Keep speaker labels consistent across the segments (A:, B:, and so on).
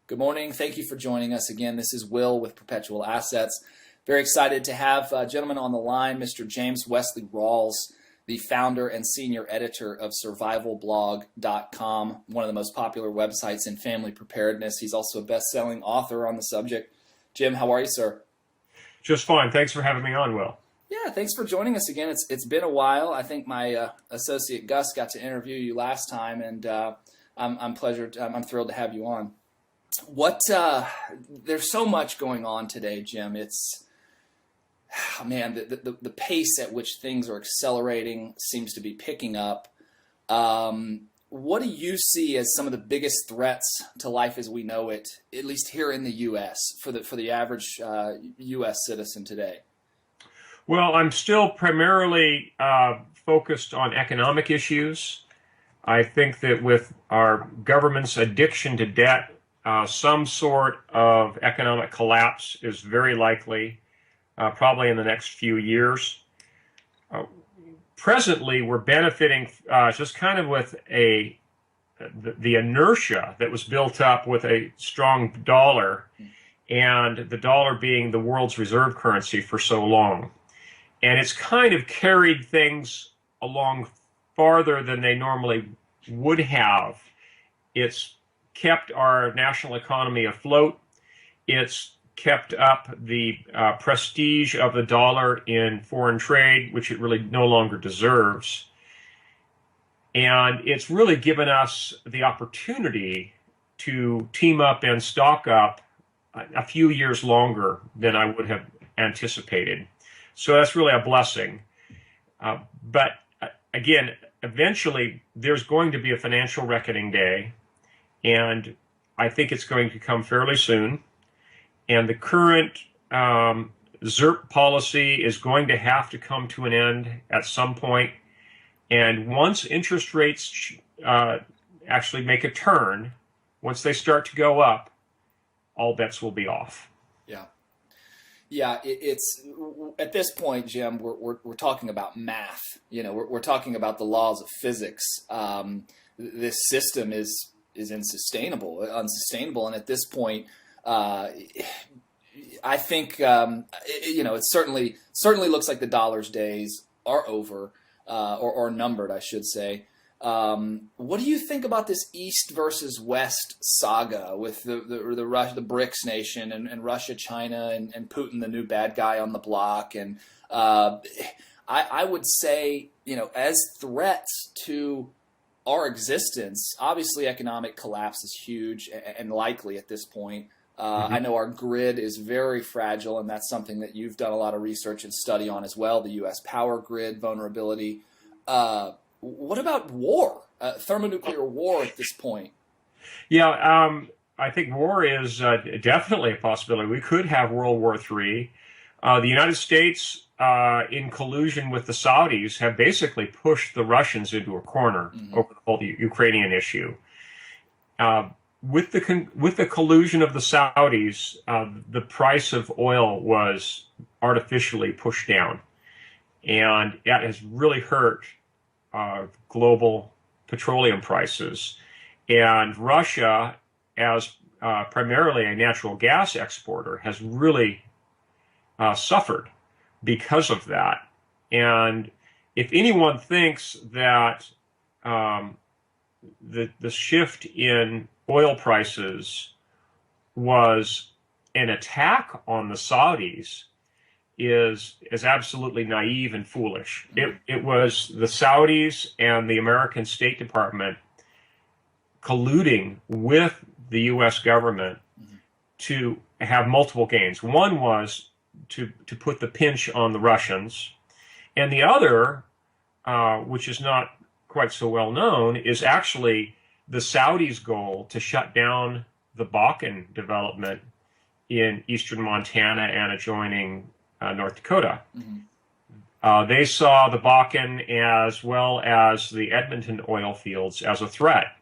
A: Good morning. Thank you for joining us again. This is Will with Perpetual Assets. Very excited to have a gentleman on the line, Mr. James Wesley Rawles, the founder and senior editor of survivalblog.com, one of the most popular websites in family preparedness. He's also a best-selling author on the subject. Jim, how are you, sir?
B: Just fine. Thanks for having me on, Will.
A: Yeah, thanks for joining us again. It's been a while. I think my associate Gus got to interview you last time, and I'm thrilled to have you on. There's so much going on today, Jim. It's, man, the pace at which things are accelerating seems to be picking up. What do you see as some of the biggest threats to life as we know it, at least here in the U.S., for the average U.S. citizen today?
B: Well, I'm still primarily focused on economic issues. I think that with our government's addiction to debt, some sort of economic collapse is very likely, probably in the next few years. Presently, we're benefiting just kind of with the inertia that was built up with a strong dollar, and the dollar being the world's reserve currency for so long. And it's kind of carried things along farther than they normally would have. It's kept our national economy afloat. It's kept up the prestige of the dollar in foreign trade, which it really no longer deserves. And it's really given us the opportunity to team up and stock up a few years longer than I would have anticipated. So that's really a blessing. But again, eventually there's going to be a financial reckoning day, and I think it's going to come fairly soon. And the current ZERP policy is going to have to come to an end at some point. And once interest rates actually make a turn, once they start to go up, all bets will be off.
A: Yeah, it's at this point, Jim, we're talking about math. You know, we're talking about the laws of physics. This system is unsustainable, and at this point, I think it certainly looks like the dollar's days are over, or numbered, I should say. What do you think about this East versus West saga with the BRICS nation and Russia, China, and Putin, the new bad guy on the block? And I would say, as threats to our existence, obviously economic collapse is huge and likely at this point. I know our grid is very fragile, and that's something that you've done a lot of research and study on as well, the U.S. power grid vulnerability. What about war, thermonuclear war at this point?
B: Yeah, I think war is definitely a possibility. We could have World War III. The United States, in collusion with the Saudis, have basically pushed the Russians into a corner over the whole Ukrainian issue. With the collusion of the Saudis, the price of oil was artificially pushed down, and that has really hurt global petroleum prices. And Russia, as primarily a natural gas exporter, has really suffered because of that. And if anyone thinks that the shift in oil prices was an attack on the Saudis, is absolutely naive and foolish. It was the Saudis and the American State Department colluding with the U.S. government to have multiple gains. One was to put the pinch on the Russians, and the other, which is not quite so well known, is actually the Saudis' goal to shut down the Bakken development in eastern Montana and adjoining North Dakota. They saw the Bakken as well as the Edmonton oil fields as a threat.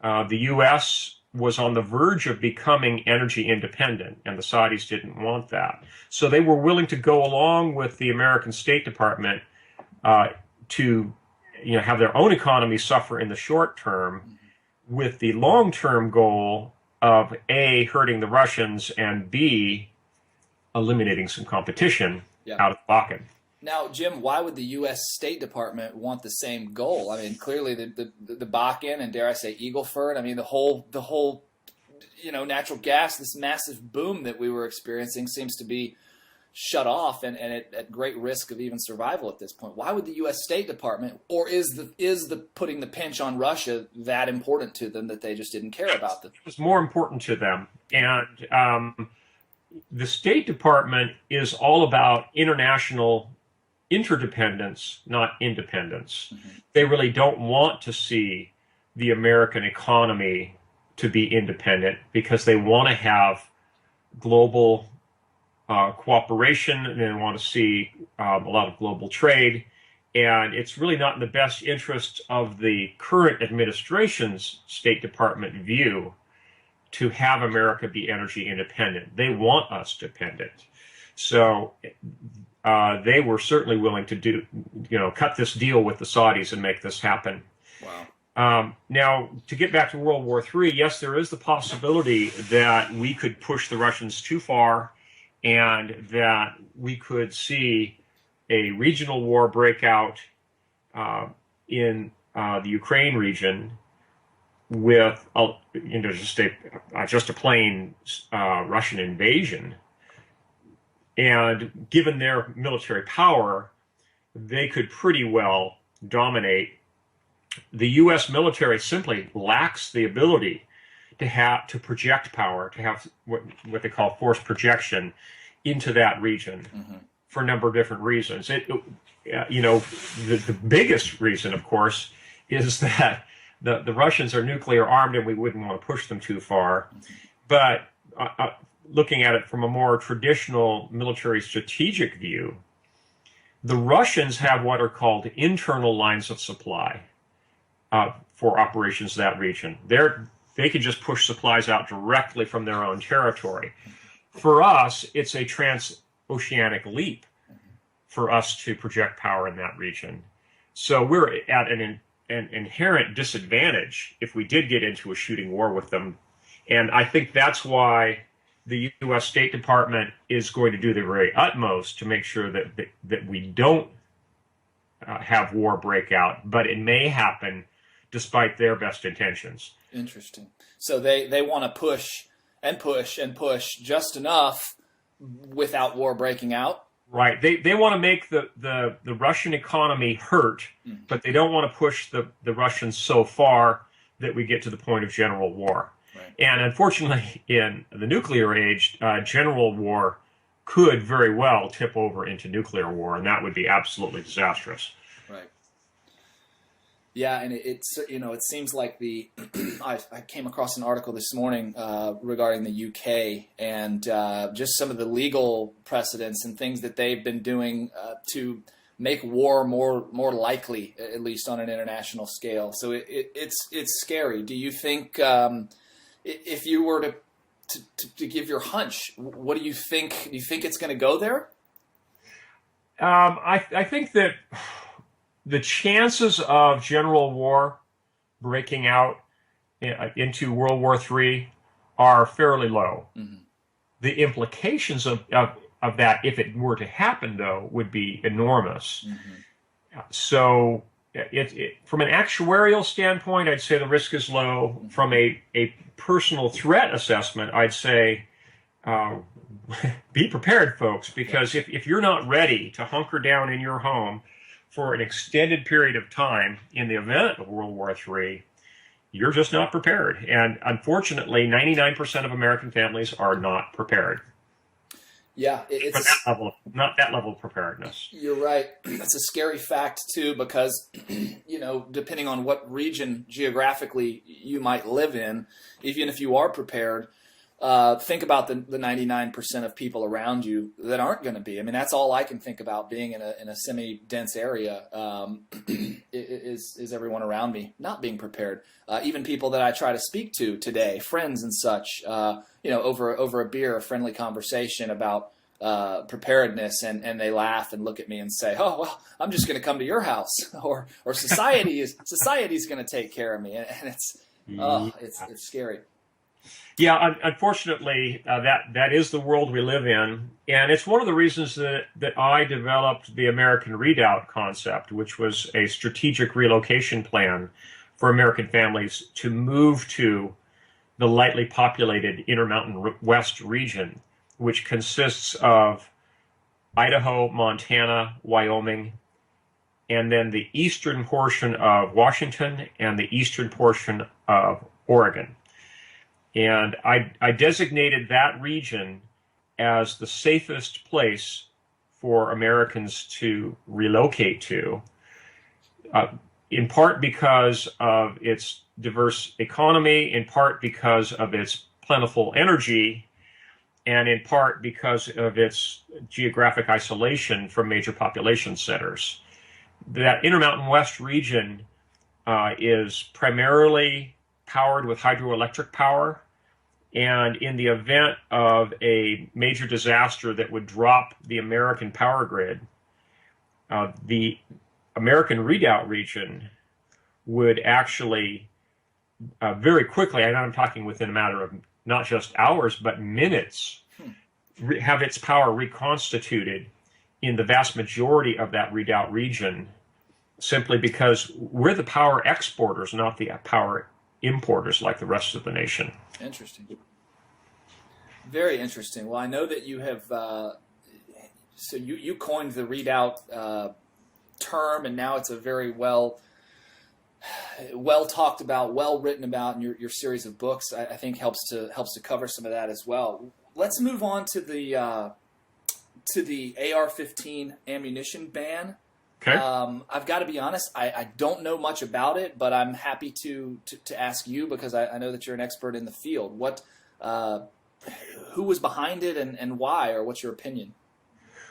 B: The U.S. was on the verge of becoming energy independent, and the Saudis didn't want that. So they were willing to go along with the American State Department to have their own economy suffer in the short term, with the long-term goal of A, hurting the Russians, and B, eliminating some competition out of the Balkan.
A: Now, Jim, why would the U.S. State Department want the same goal? I mean, clearly the Bakken and, dare I say, Eagle Ford. I mean, the whole natural gas, this massive boom that we were experiencing seems to be shut off and at great risk of even survival at this point. Why would the U.S. State Department, or is the putting the pinch on Russia that important to them that they just didn't care about it?
B: It was more important to them, and the State Department is all about international interdependence, not independence. Mm-hmm. They really don't want to see the American economy to be independent because they want to have global cooperation, and they want to see a lot of global trade. And it's really not in the best interest of the current administration's State Department view to have America be energy independent. They want us dependent. So they were certainly willing to cut this deal with the Saudis and make this happen.
A: Wow.
B: Now, to get back to World War III, yes, there is the possibility that we could push the Russians too far and that we could see a regional war break out in the Ukraine region with just a plain Russian invasion. And given their military power, they could pretty well dominate. The U.S. military simply lacks the ability to project power, to have what they call force projection into that region for a number of different reasons. The biggest reason, of course, is that the Russians are nuclear armed and we wouldn't want to push them too far. But looking at it from a more traditional military strategic view, the Russians have what are called internal lines of supply for operations in that region. They can just push supplies out directly from their own territory. For us, it's a transoceanic leap for us to project power in that region. So we're at an inherent disadvantage if we did get into a shooting war with them. And I think that's why the U.S. State Department is going to do their very utmost to make sure that we don't have war break out, but it may happen despite their best intentions.
A: Interesting. So they want to push and push and push just enough without war breaking out?
B: Right. They want to make the Russian economy hurt, but they don't want to push the Russians so far that we get to the point of general war.
A: Right.
B: And unfortunately, in the nuclear age, general war could very well tip over into nuclear war, and that would be absolutely disastrous.
A: Right. Yeah, and it seems like I came across an article this morning regarding the UK and just some of the legal precedents and things that they've been doing to make war more likely, at least on an international scale. So it's scary. Do you think if you were to give your hunch, what do you think? Do you think it's going to go there?
B: I think that the chances of general war breaking out into World War III are fairly low. Mm-hmm. The implications of that, if it were to happen, though, would be enormous. Mm-hmm. So from an actuarial standpoint, I'd say the risk is low. Mm-hmm. From a personal threat assessment, I'd say be prepared, folks, because if you're not ready to hunker down in your home for an extended period of time in the event of World War III, you're just not prepared. And unfortunately, 99% of American families are not prepared.
A: Yeah,
B: not that level of preparedness.
A: You're right. That's a scary fact, too, because, depending on what region geographically you might live in, even if you are prepared, think about the 99% of people around you that aren't going to be. I mean, that's all I can think about being in a semi-dense area is everyone around me not being prepared. Even people that I try to speak to today, friends and such, over a beer, a friendly conversation about preparedness, and they laugh and look at me and say, "Oh, well, I'm just going to come to your house," or society's going to take care of me, and it's scary.
B: Yeah, unfortunately, that is the world we live in, and it's one of the reasons that I developed the American Redoubt concept, which was a strategic relocation plan for American families to move to the lightly populated Intermountain West region, which consists of Idaho, Montana, Wyoming, and then the eastern portion of Washington and the eastern portion of Oregon. And I designated that region as the safest place for Americans to relocate to, in part because of its diverse economy, in part because of its plentiful energy, and in part because of its geographic isolation from major population centers. That Intermountain West region is primarily powered with hydroelectric power, and in the event of a major disaster that would drop the American power grid, the American Redoubt region would actually very quickly, and I'm talking within a matter of not just hours, but minutes, have its power reconstituted in the vast majority of that Redoubt region, simply because we're the power exporters, not the power importers like the rest of the nation.
A: Interesting. Very interesting. Well, I know that you have, so you coined the Redoubt term, and now it's a very well talked about, well written about in your series of books. I think helps to cover some of that as well. Let's move on to the AR-15 ammunition ban.
B: Okay.
A: I've got to be honest, I don't know much about it, but I'm happy to ask you because I know that you're an expert in the field. Who was behind it and why, or what's your opinion?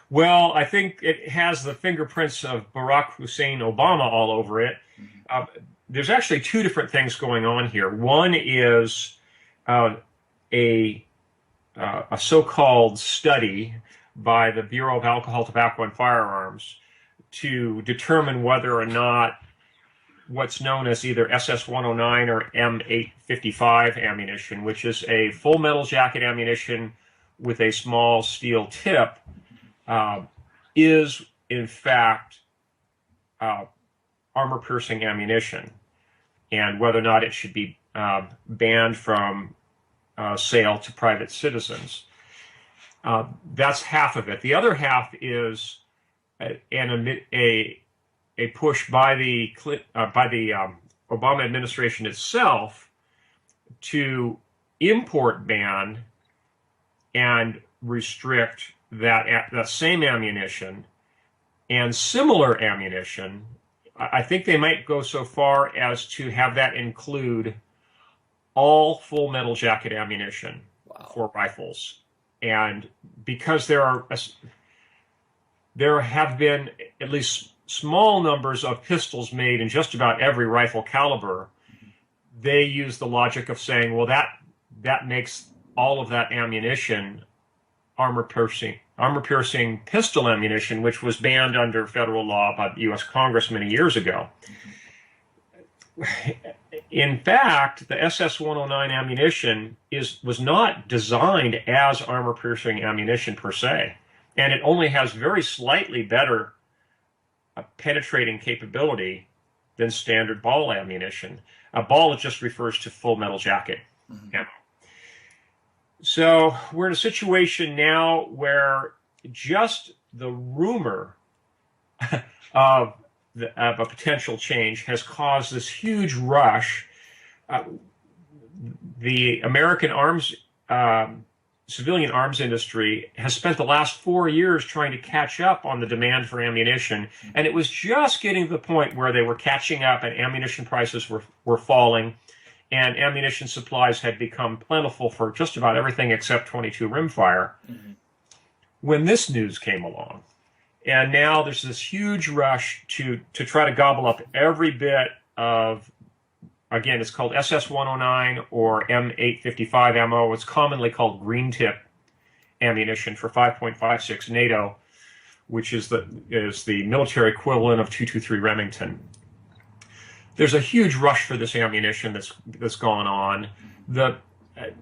B: Well, I think it has the fingerprints of Barack Hussein Obama all over it. There's actually two different things going on here. One is a so-called study by the Bureau of Alcohol, Tobacco, and Firearms to determine whether or not what's known as either SS-109 or M855 ammunition, which is a full metal jacket ammunition with a small steel tip, is in fact armor-piercing ammunition, and whether or not it should be banned from sale to private citizens. That's half of it. The other half is a push by the Obama administration itself to import ban and restrict that same ammunition and similar ammunition. I think they might go so far as to have that include all full metal jacket ammunition for rifles. And because there have been at least small numbers of pistols made in just about every rifle caliber, they use the logic of saying, well, that makes all of that ammunition armor-piercing pistol ammunition, which was banned under federal law by the U.S. Congress many years ago. In fact, the SS-109 ammunition was not designed as armor-piercing ammunition per se, and it only has very slightly better penetrating capability than standard ball ammunition. A ball just refers to full metal jacket ammo. So we're in a situation now where just the rumor of a potential change has caused this huge rush. The American civilian arms industry has spent the last 4 years trying to catch up on the demand for ammunition, and it was just getting to the point where they were catching up and ammunition prices were falling, and ammunition supplies had become plentiful for just about everything except .22 rimfire. When this news came along. And now there's this huge rush to try to gobble up every bit of, again, it's called SS-109 or M855 ammo. It's commonly called green tip ammunition for 5.56 NATO, which is the military equivalent of .223 Remington. There's a huge rush for this ammunition that's gone on.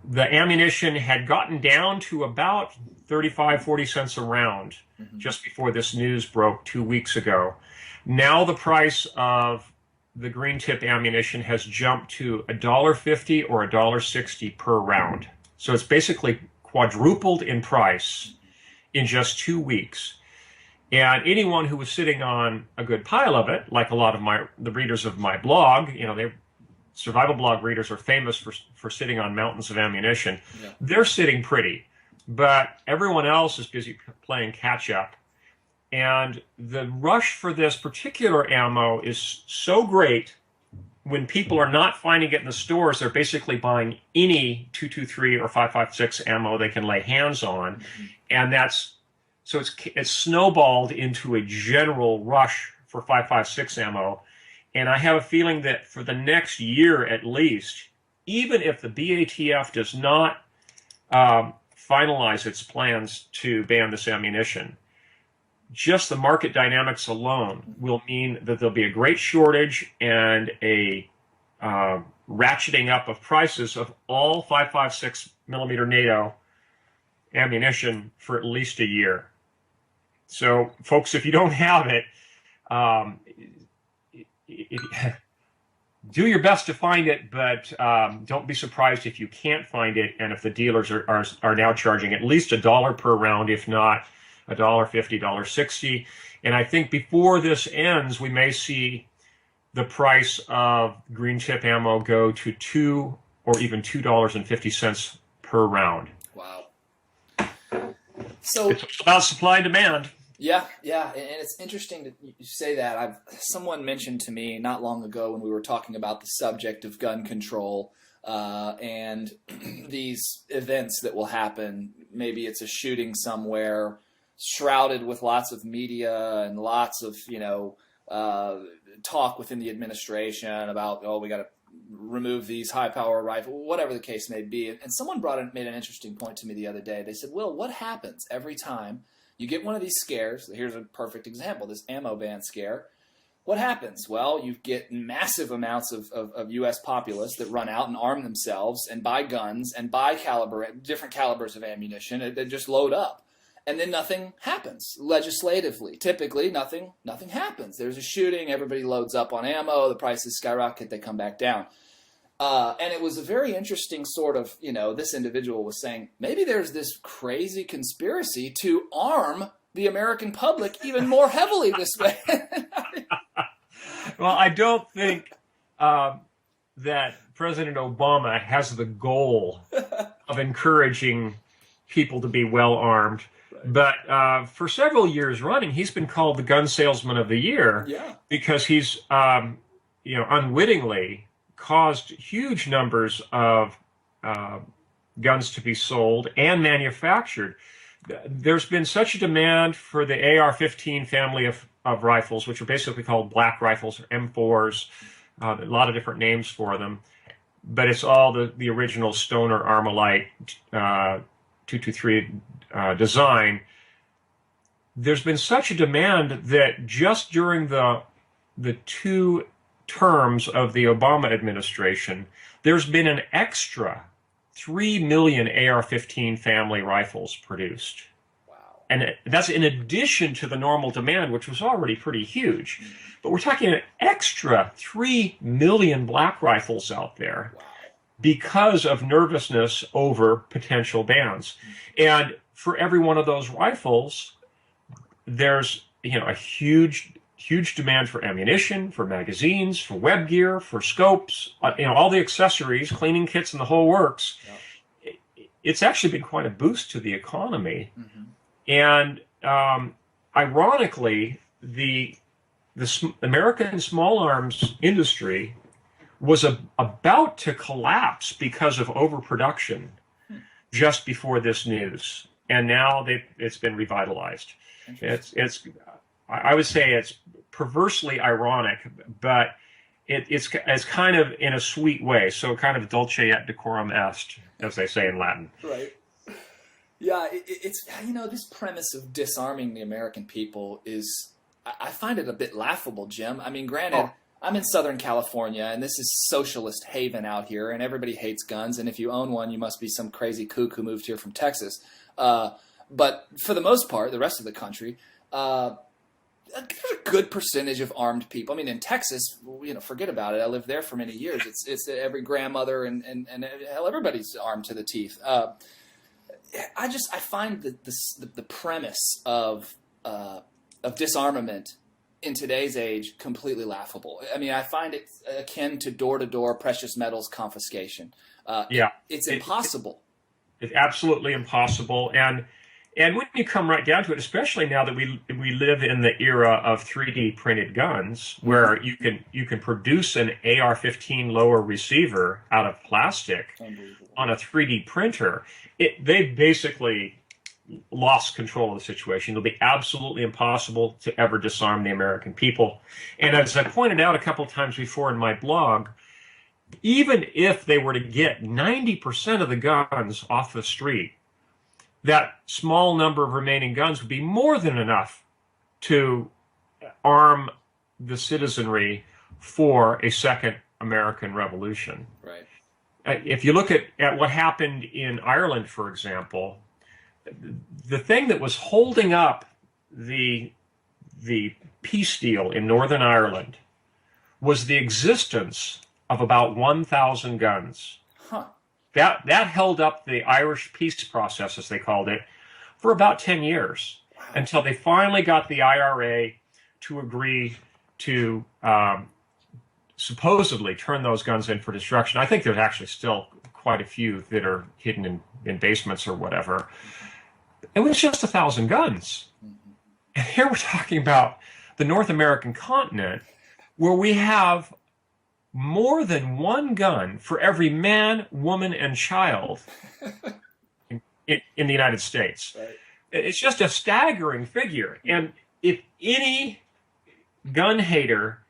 B: the ammunition had gotten down to about 35, 40 cents a round just before this news broke 2 weeks ago. Now the price of the green tip ammunition has jumped to $1.50 or $1.60 per round. So it's basically quadrupled in price in just 2 weeks. And anyone who was sitting on a good pile of it, like a lot of the readers of my blog, survival blog readers are famous for sitting on mountains of ammunition. Yeah. They're sitting pretty, but everyone else is busy playing catch up. And the rush for this particular ammo is so great. When people are not finding it in the stores, they're basically buying any 223 or 5.56 ammo they can lay hands on. And so it's snowballed into a general rush for 5.56 ammo. And I have a feeling that for the next year at least, even if the BATF does not finalize its plans to ban this ammunition, just the market dynamics alone will mean that there'll be a great shortage and a ratcheting up of prices of all 5.56 millimeter NATO ammunition for at least a year. So, folks, if you don't have it, do your best to find it, but don't be surprised if you can't find it, and if the dealers are now charging at least $1 per round, if not $1.50, $1.60. And I think before this ends, we may see the price of green tip ammo go to $2 or even $2.50 per round.
A: Wow. So
B: it's about supply and demand.
A: Yeah, and it's interesting that you say that. Someone mentioned to me not long ago when we were talking about the subject of gun control and these events that will happen. Maybe it's a shooting somewhere, shrouded with lots of media and lots of talk within the administration about, we got to remove these high-power rifles, whatever the case may be. And someone made an interesting point to me the other day. They said, Will, what happens every time you get one of these scares? Here's a perfect example, this ammo ban scare. What happens? Well, you get massive amounts of U.S. populace that run out and arm themselves and buy guns and buy different calibers of ammunition. They just load up. And then nothing happens legislatively. Typically, nothing happens. There's a shooting, everybody loads up on ammo, the prices skyrocket, they come back down. And it was a very interesting sort of, this individual was saying, maybe there's this crazy conspiracy to arm the American public even more heavily this way.
B: Well, I don't think that President Obama has the goal of encouraging people to be well armed. But for several years running, he's been called the gun salesman of the year because he's, unwittingly caused huge numbers of guns to be sold and manufactured. There's been such a demand for the AR-15 family of rifles, which are basically called black rifles or M4s, a lot of different names for them. But it's all the original Stoner Armalite 223 design. There's been such a demand that just during the 2 terms of the Obama administration, there's been an extra 3 million AR-15 family rifles produced.
A: Wow.
B: And that's in addition to the normal demand, which was already pretty huge. But we're talking an extra 3 million black rifles out there.
A: Wow. Because
B: of nervousness over potential bans. And for every one of those rifles, there's a huge demand for ammunition, for magazines, for web gear, for scopes, all the accessories, cleaning kits, and the whole works. Yep. It's actually been quite a boost to the economy. And ironically, the American small arms industry was about to collapse because of overproduction just before this news, and now it's been revitalized. I would say it's perversely ironic, but it's kind of in a sweet way, so kind of dulce et decorum est, as they say in Latin.
A: Right. Yeah, it's this premise of disarming the American people is, I find it a bit laughable, Jim. I mean, granted, I'm in Southern California, and this is socialist haven out here, and everybody hates guns. And if you own one, you must be some crazy kook who moved here from Texas. But for the most part, the rest of the country, there's a good percentage of armed people. I mean, in Texas, forget about it. I lived there for many years. It's every grandmother and hell, everybody's armed to the teeth. I find that the premise of disarmament in today's age completely laughable. I mean, I find it akin to door-to-door precious metals confiscation. It's impossible.
B: It's absolutely impossissible. And when you come right down to it, especially now that we live in the era of 3D printed guns, where you can produce an AR-15 lower receiver out of plastic on a 3D printer, they've basically lost control of the situation. It'll be absolutely impossible to ever disarm the American people. And as I pointed out a couple times before in my blog, even if they were to get 90% of the guns off the street, that small number of remaining guns would be more than enough to arm the citizenry for a second American Revolution.
A: Right.
B: If you look at what happened in Ireland, for example, the thing that was holding up the peace deal in Northern Ireland was the existence of about 1,000 guns.
A: Huh.
B: That held up the Irish peace process, as they called it, for about 10 years, until they finally got the IRA to agree to supposedly turn those guns in for destruction. I think there's actually still quite a few that are hidden in basements or whatever. It was just 1,000 guns. And here we're talking about the North American continent, where we have more than one gun for every man, woman, and child in the United States.
A: Right.
B: It's just a staggering figure. And if any gun hater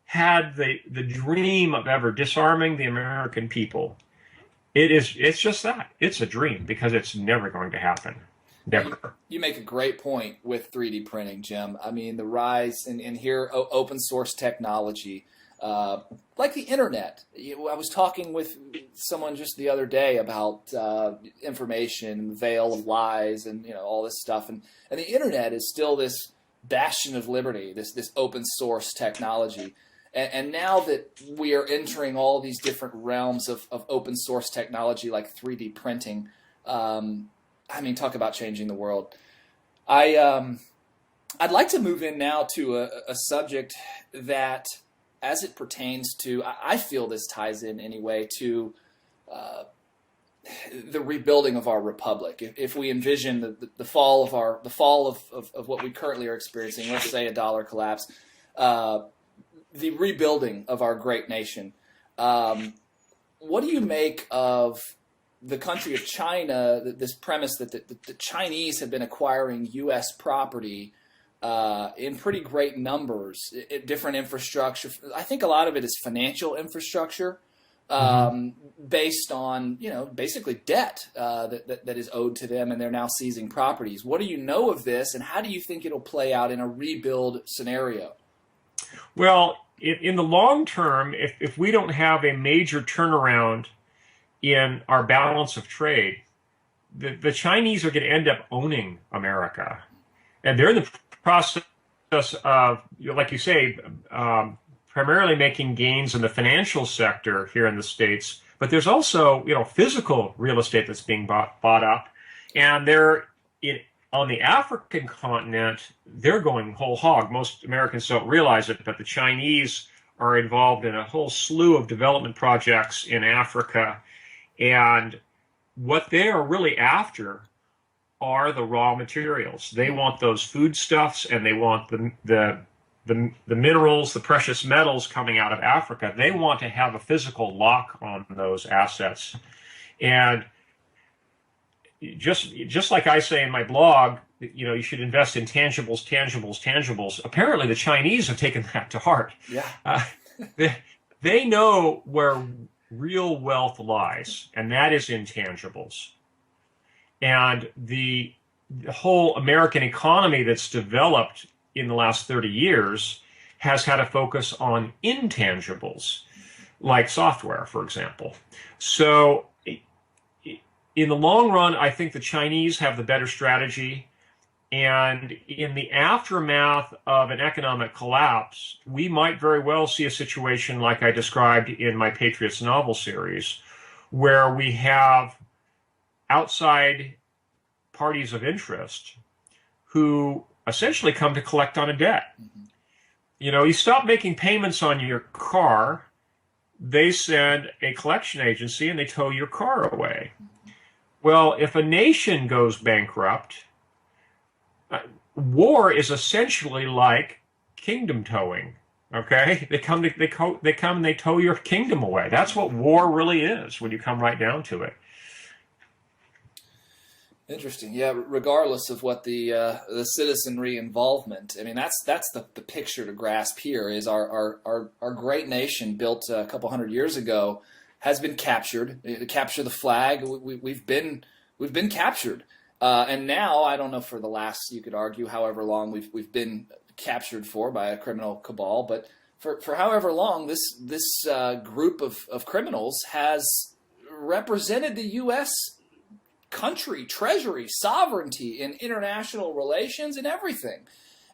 B: had the dream of ever disarming the American people, it's just that. It's a dream, because it's never going to happen. Never.
A: You make a great point with 3D printing, Jim. I mean, the rise in here, open source technology, like the internet. I was talking with someone just the other day about information, veil of lies, and all this stuff. And the internet is still this bastion of liberty, this open source technology. And now that we are entering all these different realms of open source technology like 3D printing, I mean, talk about changing the world. I'd like to move in now to a subject that, as it pertains to, I feel this ties in anyway to the rebuilding of our republic. If we envision the fall of what we currently are experiencing, let's say a dollar collapse, the rebuilding of our great nation. What do you make of the country of China, this premise that the Chinese have been acquiring U.S. property in pretty great numbers, different infrastructure? I think a lot of it is financial infrastructure based on, basically debt that is owed to them, and they're now seizing properties. What do you know of this, and how do you think it'll play out in a rebuild scenario?
B: Well, in the long term, if we don't have a major turnaround in our balance of trade, the Chinese are going to end up owning America. And they're in the process of, like you say, primarily making gains in the financial sector here in the States. But there's also, physical real estate that's being bought up. And on the African continent, they're going whole hog. Most Americans don't realize it, but the Chinese are involved in a whole slew of development projects in Africa. And what they are really after are the raw materials. They want those foodstuffs, and they want the minerals, the precious metals coming out of Africa. They want to have a physical lock on those assets. And just like I say in my blog, you should invest in tangibles. Apparently, the Chinese have taken that to heart.
A: Yeah.
B: They know where real wealth lies, and that is intangibles. And the whole American economy that's developed in the last 30 years has had a focus on intangibles, like software, for example. So in the long run, I think the Chinese have the better strategy. And in the aftermath of an economic collapse, we might very well see a situation like I described in my Patriots novel series, where we have outside parties of interest who essentially come to collect on a debt. Mm-hmm. You know, you stop making payments on your car, they send a collection agency and they tow your car away. Mm-hmm. Well, if a nation goes bankrupt, war is essentially like kingdom towing. Okay, they come and they tow your kingdom away. That's what war really is when you come right down to it.
A: Interesting. Yeah. Regardless of what the citizenry involvement, I mean, that's the picture to grasp here. Is our great nation built a couple hundred years ago has been captured. Capture the flag. We've been captured. And now, I don't know, for the last, you could argue, however long we've been captured for by a criminal cabal, but for however long, this group of criminals has represented the U.S. country, treasury, sovereignty in international relations and everything.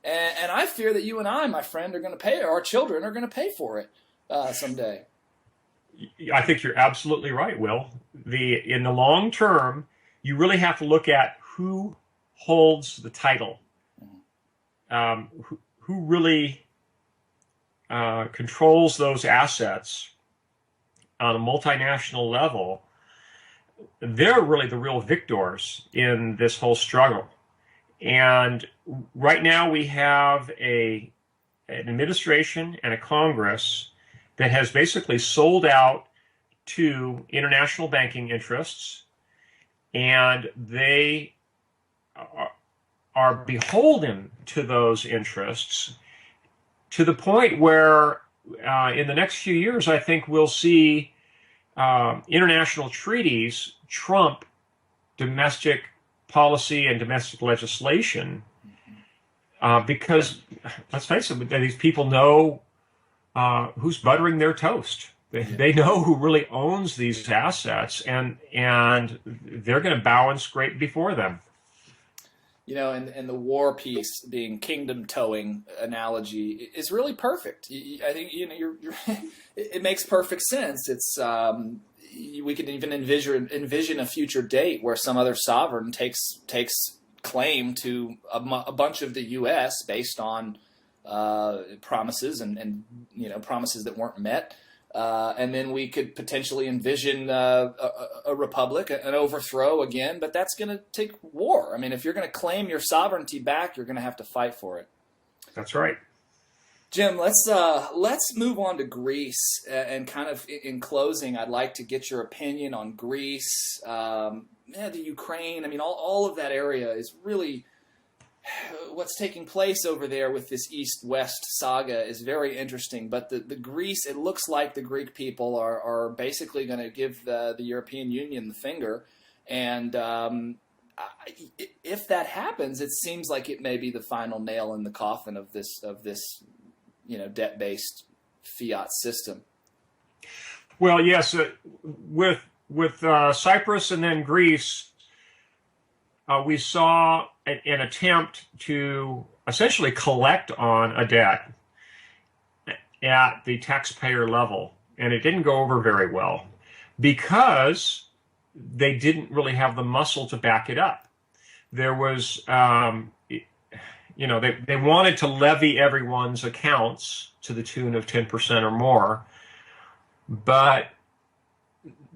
A: And I fear that you and I, my friend, are going to pay, our children are going to pay for it someday.
B: I think you're absolutely right, Will. In the long term, you really have to look at who holds the title, who really controls those assets on a multinational level. They're really the real victors in this whole struggle. And right now we have an administration and a Congress that has basically sold out to international banking interests, and they are beholden to those interests to the point where in the next few years, I think we'll see international treaties trump domestic policy and domestic legislation because, let's face it, these people know who's buttering their toast. They know who really owns these assets, and they're going to bow and scrape before them.
A: You know, and the war piece being kingdom towing analogy is really perfect. I think it makes perfect sense. It's we can even envision a future date where some other sovereign takes claim to a bunch of the U.S. based on promises and promises that weren't met. And then we could potentially envision a republic, an overthrow again, but that's going to take war. I mean, if you're going to claim your sovereignty back, you're going to have to fight for it.
B: That's right.
A: Jim, let's move on to Greece, and kind of in closing, I'd like to get your opinion on Greece, the Ukraine. I mean, all of that area is really what's taking place over there with this East-West saga is very interesting. But the Greece, it looks like the Greek people are basically going to give the European Union the finger. And if that happens, it seems like it may be the final nail in the coffin of this debt-based fiat system.
B: Well, yes, with Cyprus and then Greece, we saw an attempt to essentially collect on a debt at the taxpayer level, and it didn't go over very well because they didn't really have the muscle to back it up. There was, they wanted to levy everyone's accounts to the tune of 10% or more, but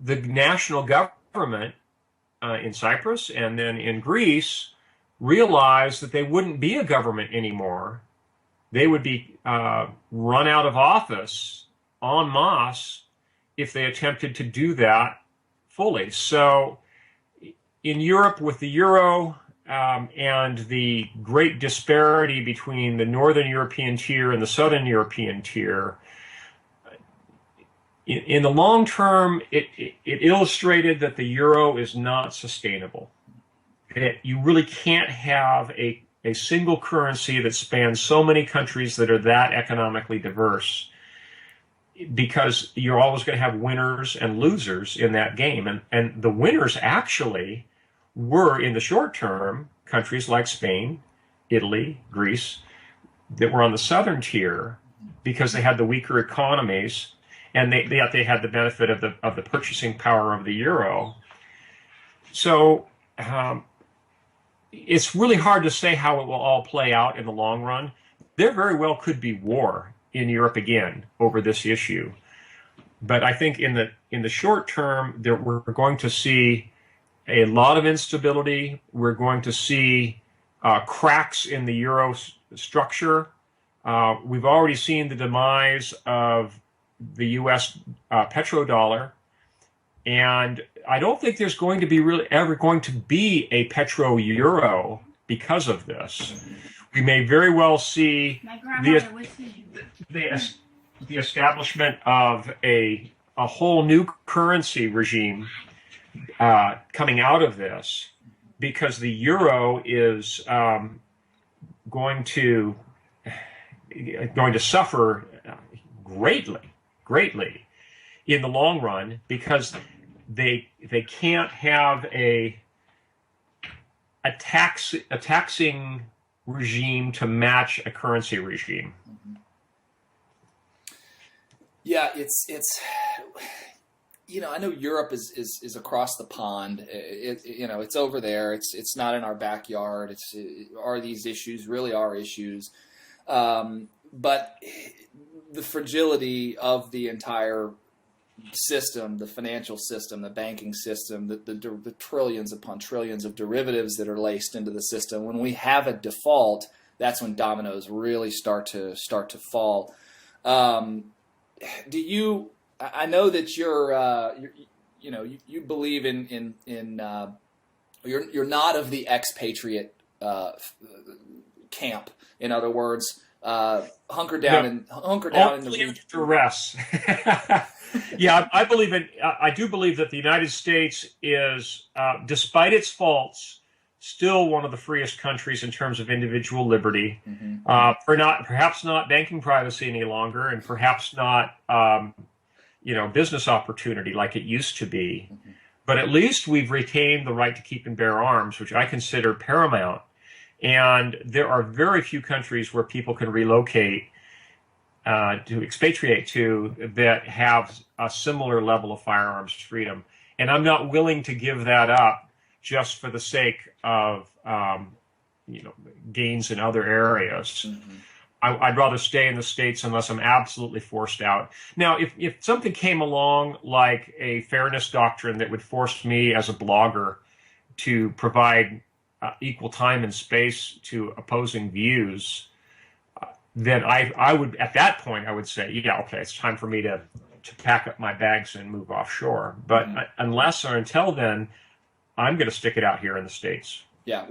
B: the national government in Cyprus and then in Greece realized that they wouldn't be a government anymore. They would be run out of office en masse if they attempted to do that fully. So in Europe, with the euro and the great disparity between the Northern European tier and the Southern European tier, in the long term, it illustrated that the euro is not sustainable. You really can't have a a single currency that spans so many countries that are that economically diverse, because you're always going to have winners and losers in that game. And the winners actually were, in the short term, countries like Spain, Italy, Greece, that were on the southern tier because they had the weaker economies, and they had the benefit of the purchasing power of the euro. So it's really hard to say how it will all play out in the long run. There very well could be war in Europe again over this issue, but I think in the short term, we're going to see a lot of instability. We're going to see cracks in the euro structure. We've already seen the demise of the U.S. petrodollar, and I don't think there's going to be ever going to be a petro-euro because of this. We may very well see the establishment of a whole new currency regime coming out of this, because the euro is going to suffer greatly in the long run, because they can't have a taxing regime to match a currency regime.
A: Yeah, it's I know Europe is across the pond. It's over there. It's not in our backyard. Are these issues really our issues? But the fragility of the entire system, the financial system, the banking system, the trillions upon trillions of derivatives that are laced into the system. When we have a default, that's when dominoes really start to fall. I know that you believe in you're not of the expatriate camp. In other words, hunker down in the region.
B: Duress. Yeah, I do believe that the United States is, despite its faults, still one of the freest countries in terms of individual liberty. Perhaps not banking privacy any longer, and perhaps not business opportunity like it used to be. But at least we've retained the right to keep and bear arms, which I consider paramount. And there are very few countries where people can relocate to expatriate to that have a similar level of firearms freedom. And I'm not willing to give that up just for the sake of gains in other areas. I'd rather stay in the States unless I'm absolutely forced out. Now, if something came along like a fairness doctrine that would force me as a blogger to provide equal time and space to opposing views, then I would, at that point, I would say, yeah, okay, it's time for me to pack up my bags and move offshore. But unless or until then, I'm going to stick it out here in the States.
A: Yeah.